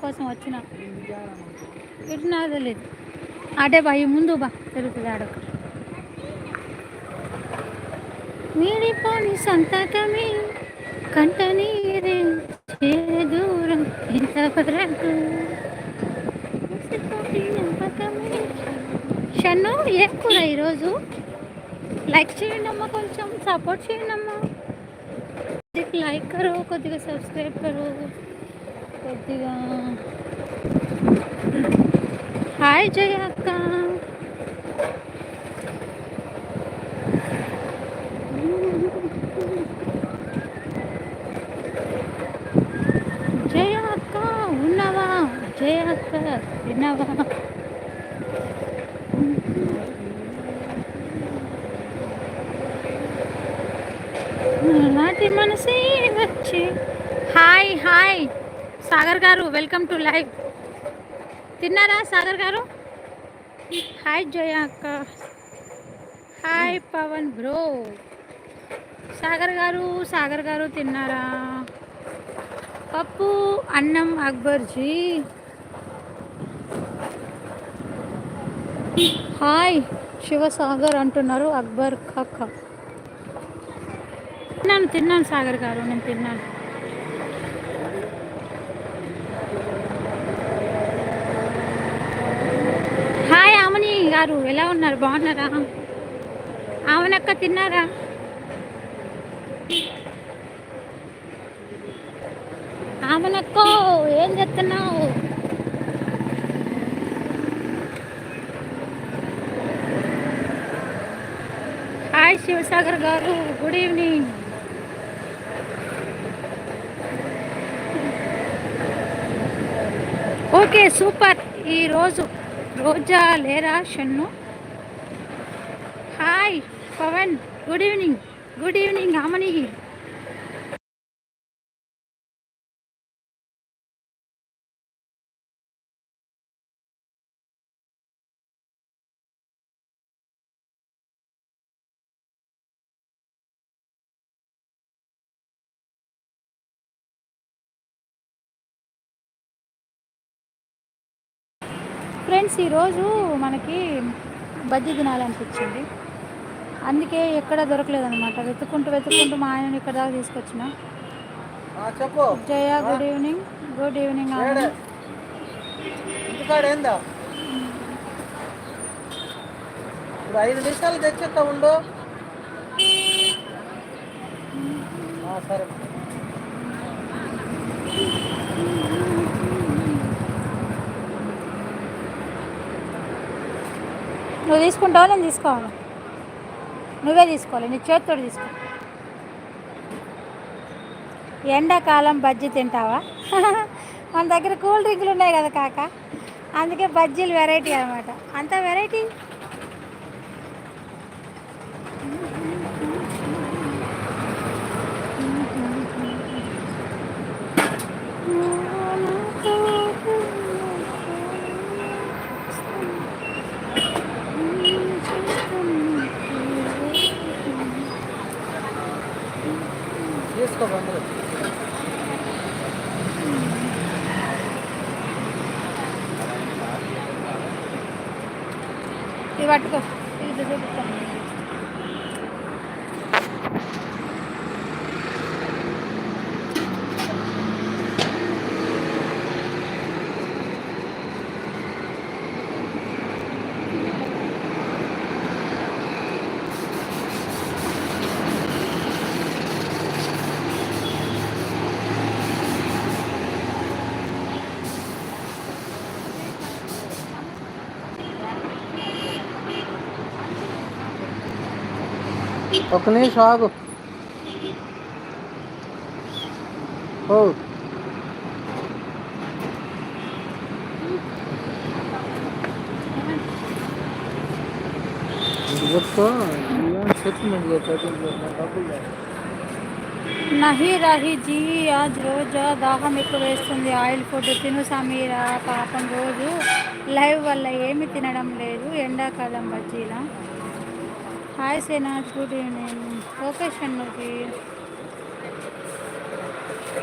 కోసం వచ్చిన ఇటు నాకు తెలియదు అటే బా ఈ ముందు బా తిరుగుతుంది ఆడొక వీడిపోని సంతకమే కంట నీరే దూరం ఇంతవరకు షన్ను ఏం కూడా ఈరోజు లైక్ చేయండి అమ్మా కొంచెం సపోర్ట్ చేయండి అమ్మా కొద్దిగా లైక్ కరో కొద్దిగా సబ్స్క్రైబ్ కరో కొద్దిగా హాయ్ జయ అక్క జయ అక్క ఉన్నావా జయ అక్క విన్నావా నాటి మనసే వచ్చి హాయ్ హాయ్ సాగర్ గారు వెల్కమ్ టు లైవ్ తిన్నారా సాగర్ గారు హాయ్ జయ అక్క హాయ్ పవన్ బ్రో సాగర్ గారు తిన్నారా పప్పు అన్నం అక్బర్జీ హాయ్ శివసాగర్ అంటున్నారు అక్బర్ కాక తిన్నాను సాగర్ గారు నేను తిన్నాను హాయ్ ఆమని గారు ఎలా ఉన్నారు బాగున్నారా ఆమనక్క తిన్నారా ఆమనక్కో ఏం చెప్తున్నావు హాయ్ శివసాగర్ గారు గుడ్ ఈవినింగ్ ఓకే సూపర్ ఈరోజు రోజా లేరా Shannu hi Pavan good evening Aamani friends ఈరోజు మనకి బజ్జీ తినాలనిపించింది అందుకే ఎక్కడ దొరకలేదన్నమాట వెతుక్కుంటూ మా ఆయన ఇక్కడ దాకా తీసుకొచ్చిన జయ గుడ్ ఈవినింగ్ ఇప్పుడు 5 నిమిషాలు తెచ్చేస్తా ఉండు సరే నువ్వు తీసుకుంటావా నేను తీసుకోవాలి నువ్వే తీసుకోవాలి నీ చేతితో తీసుకో ఎండాకాలం బజ్జీ తింటావా మన దగ్గర కూల్ డ్రింకులు ఉన్నాయి కదా కాక అందుకే బజ్జీలు వెరైటీ అనమాట అంత వెరైటీ ఇది పట్టుకో ఇది చూపిస్తాను ఒక నిమిషం ఆగు నహి రాహి జీ ఆజ్ రోజా దాహం ఎక్కువ వేస్తుంది ఆయిల్ ఫుడ్ తిను సమీరా పాపం రోజు లైవ్ వల్ల ఏమి తినడం లేదు ఎండాకాలం బజ్జీలా హాయ్ సేనా గుడ్ ఈవినింగ్ ఓకే షన్నుకి